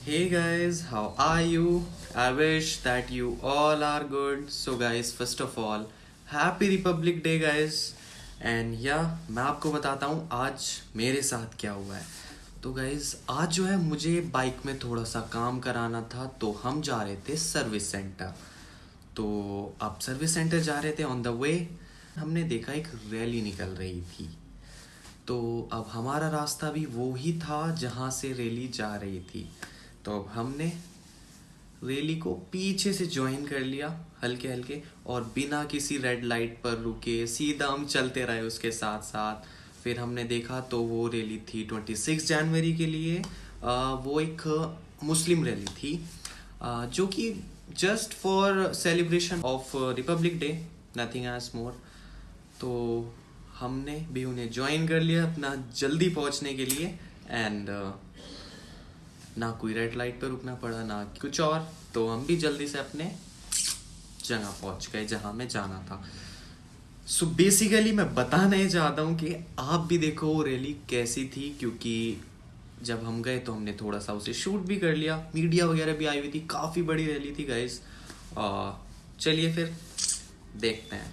Hey guys, how are you? I wish that you all are good. So guys, first of all, Happy Republic Day guys. And मैं आपको बताता हूँ आज मेरे साथ क्या हुआ है. तो गाइज आज जो है मुझे बाइक में थोड़ा सा काम कराना था, तो हम जा रहे थे सर्विस सेंटर. तो आप सर्विस सेंटर जा रहे थे, ऑन द वे हमने देखा एक रैली निकल रही थी. तो अब हमारा रास्ता भी वो ही था जहाँ से रैली जा रही थी. तो अब हमने रैली को पीछे से ज्वाइन कर लिया हल्के हल्के, और बिना किसी रेड लाइट पर रुके सीधा हम चलते रहे उसके साथ साथ. फिर हमने देखा तो वो रैली थी 26 जनवरी के लिए. वो एक मुस्लिम रैली थी, जो कि just for celebration of republic day, nothing as more. तो हमने भी उन्हें ज्वाइन कर लिया अपना जल्दी पहुंचने के लिए. एंड ना कोई रेड लाइट पे रुकना पड़ा ना कुछ और. तो हम भी जल्दी से अपने जगह पहुंच गए जहां में जाना था. सो बेसिकली मैं बताना ही चाहता हूँ कि आप भी देखो वो रैली कैसी थी, क्योंकि जब हम गए तो हमने थोड़ा सा उसे शूट भी कर लिया. मीडिया वगैरह भी आई हुई थी, काफ़ी बड़ी रैली थी गाइस. चलिए फिर देखते हैं.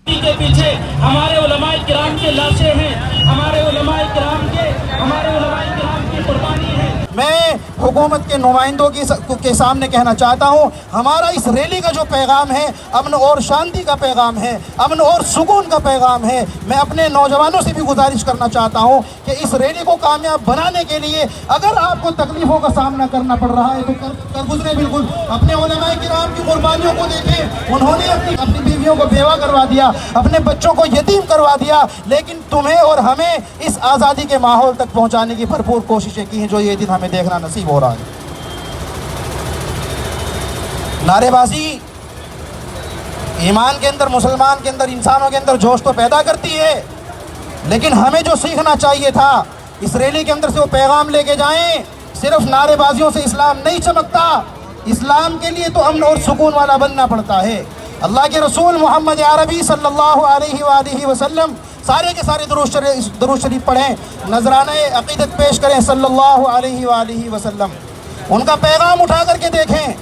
के पीछे हमारे उलमाए किराम के लाशें हैं, हमारे उलमाए किराम की कुर्बानी है. मैं हुकूमत के नुमाइंदों के सामने कहना चाहता हूँ, हमारा इस रैली का जो पैगाम है अमन और शांति का पैगाम है, अमन और सुकून का पैगाम है. मैं अपने नौजवानों से भी गुजारिश करना चाहता हूँ कि इस रैली को कामयाब बनाने के लिए अगर आपको तकलीफ़ों का सामना करना पड़ रहा है तो कर गुजरे. बिल्कुल अपने उलमाए किराम की कुर्बानियों को देखें. उन्होंने अपनी बीवियों को बेवा करवा दिया, अपने बच्चों को यतीम करवा दिया, लेकिन तुम्हें और हमें इस आज़ादी के माहौल तक पहुँचाने की भरपूर कोशिशें की हैं, जो ये दिन हमें देखना नसीब हो रहा है. नारेबाजी ईमान के अंदर, मुसलमान के अंदर, इंसानों के अंदर जोश तो पैदा करती है, लेकिन हमें जो सीखना चाहिए था इस रैली के अंदर से वो पैगाम लेके जाएं. सिर्फ नारेबाजियों से इस्लाम नहीं चमकता. इस्लाम के लिए तो अमन और सुकून वाला बनना पड़ता है. अल्लाह के रसूल मोहम्मद अरबी सल्लल्लाहु अलैहि वसल्लम सारे के सारे दुरूद शरीफ पढ़ें, नजराने अकीदत पेश करें सल्लल्लाहु अलैहि वसल्लम. उनका पैगाम उठा करके देखें.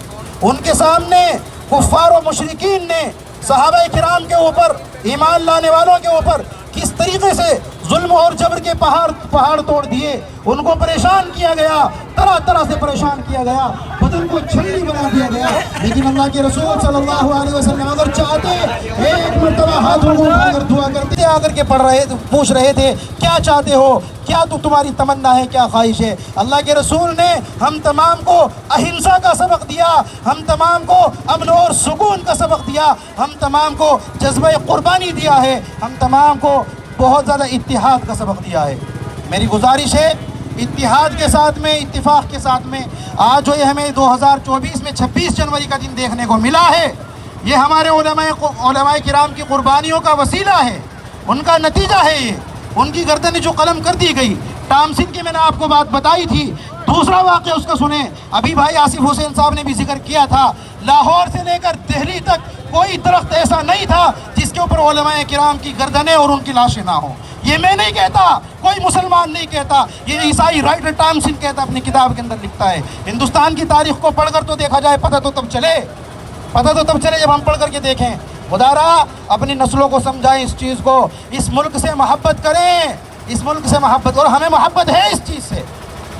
उनके सामने कुफ्फार और मुशरिकीन ने सहाबा किराम के ऊपर, ईमान लाने वालों के ऊपर किस तरीके से जुल्म और जबर के पहाड़ तोड़ दिए. उनको परेशान किया गया, तरह तरह से परेशान किया गया, बदन को छलनी बना दिया गया. लेकिन अल्लाह के रसूल सल्लल्लाहु अलैहि वसल्लम अगर चाहते एक मरतबा हाथों को उठाकर दुआ करते, आकर के पूछ रहे थे क्या चाहते हो, क्या तुम्हारी तमन्ना है, क्या ख्वाहिश है. अल्लाह के रसूल ने हम तमाम को अहिंसा का सबक दिया, हम तमाम को अमन और सुकून का सबक दिया, हम तमाम को जज्बा कुर्बानी दिया है, हम तमाम को बहुत ज़्यादा इत्तिहाद का सबक दिया है. मेरी गुजारिश है इत्तिहाद के साथ में, इत्तिफाक के साथ में, आज जो ये हमें 2024 में 26 जनवरी का दिन देखने को मिला है, ये हमारे उलमाए किराम की कुर्बानियों का वसीला है, उनका नतीजा है. ये उनकी गर्दनें जो कलम कर दी गई. तामसिन की मैंने आपको बात बताई थी. दूसरा वाक़या उसका सुने, अभी भाई आसिफ हुसैन साहब ने भी जिक्र किया था, लाहौर से लेकर दिल्ली तक कोई दरख्त ऐसा नहीं था जिसके ऊपर उलमाए किराम की गर्दनें और उनकी लाशें ना हो. ये मैं नहीं कहता, कोई मुसलमान नहीं कहता, ये ईसाई राइटर तामसिन कहता, अपनी किताब के अंदर लिखता है. हिंदुस्तान की तारीख को पढ़कर तो देखा जाए, पता तो तब चले जब हम पढ़ करके देखें. खुदारा अपनी नस्लों को समझाएं इस चीज़ को, इस मुल्क से मोहब्बत करें, इस मुल्क से मोहब्बत, और हमें मोहब्बत है इस चीज़ से,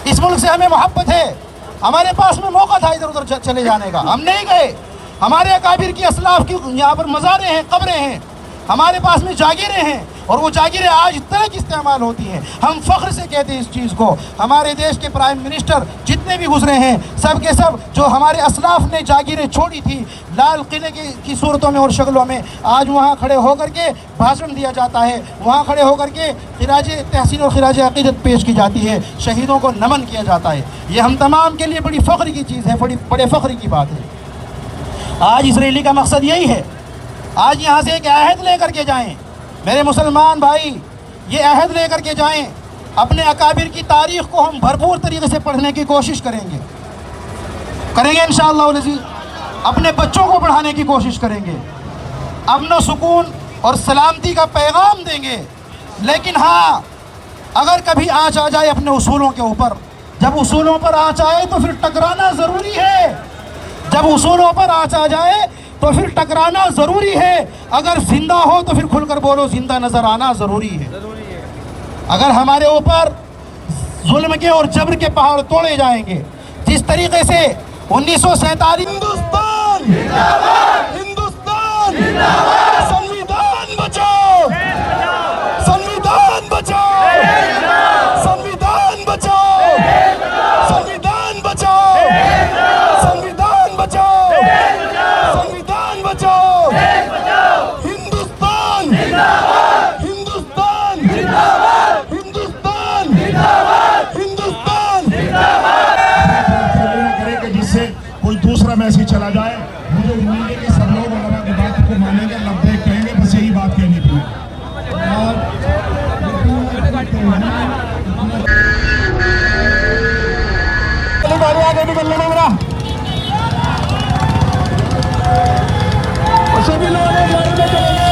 इस मुल्क से हमें मोहब्बत है. हमारे पास में मौका था इधर उधर चले जाने का, हम नहीं गए. हमारे अकाबिर की असलाफ की यहाँ पर मज़ारें हैं, कब्रें हैं, हमारे पास में जागीरें हैं, और वो जागीरें आज तक इस्तेमाल होती हैं. हम फ़ख्र से कहते हैं इस चीज़ को. हमारे देश के प्राइम मिनिस्टर जितने भी गुजरे हैं, सब के सब जो हमारे असलाफ ने जागीरें छोड़ी थी लाल किले की सूरतों में और शक्लों में, आज वहाँ खड़े होकर के भाषण दिया जाता है, वहाँ खड़े होकर के खिराज तहसीन और खिराज अक़ीदत पेश की जाती है, शहीदों को नमन किया जाता है. ये हम तमाम के लिए बड़ी फ़ख्र की चीज़ है, बड़े फ़ख्र की बात है. आज इस रैली का मकसद यही है, आज यहाँ से एक अहद लेकर के जाएं मेरे मुसलमान भाई, ये अहद लेकर के जाएं. अपने अकाबिर की तारीख़ को हम भरपूर तरीके से पढ़ने की कोशिश करेंगे इंशाअल्लाह अज़ीज़. अपने बच्चों को पढ़ाने की कोशिश करेंगे, अमन सुकून और सलामती का पैगाम देंगे. लेकिन हाँ, अगर कभी आँच आ जाए अपने उसूलों के ऊपर, जब उसूलों पर आँच आए तो फिर टकराना जरूरी है। जब उसूलों पर आँच आ जाए तो फिर टकराना जरूरी है। अगर जिंदा हो तो फिर खुलकर बोलो, जिंदा नजर आना जरूरी है। अगर हमारे ऊपर जुल्म के और जबर के पहाड़ तोड़े जाएंगे, जिस तरीके से 1947 हिंदुस्तान हिंदुस्तान संविधान बचाओ, संविधान बचाओ, संविधान बचाओ, संविधान बचाओ, संविधान बचाओ, संविधान बचाओ, हिंदुस्तान हिंदुस्तान हिंदुस्तान हिंदुस्तान करे कि जिससे कोई दूसरा मैसेज चला जाए। मुझे उम्मीद है कि सब लोग अल्लाह की बात को मानेंगे, लब्बैक कहेंगे, बस यही बात कहनी थी। आगे निकल लेना मेरा सभी लोग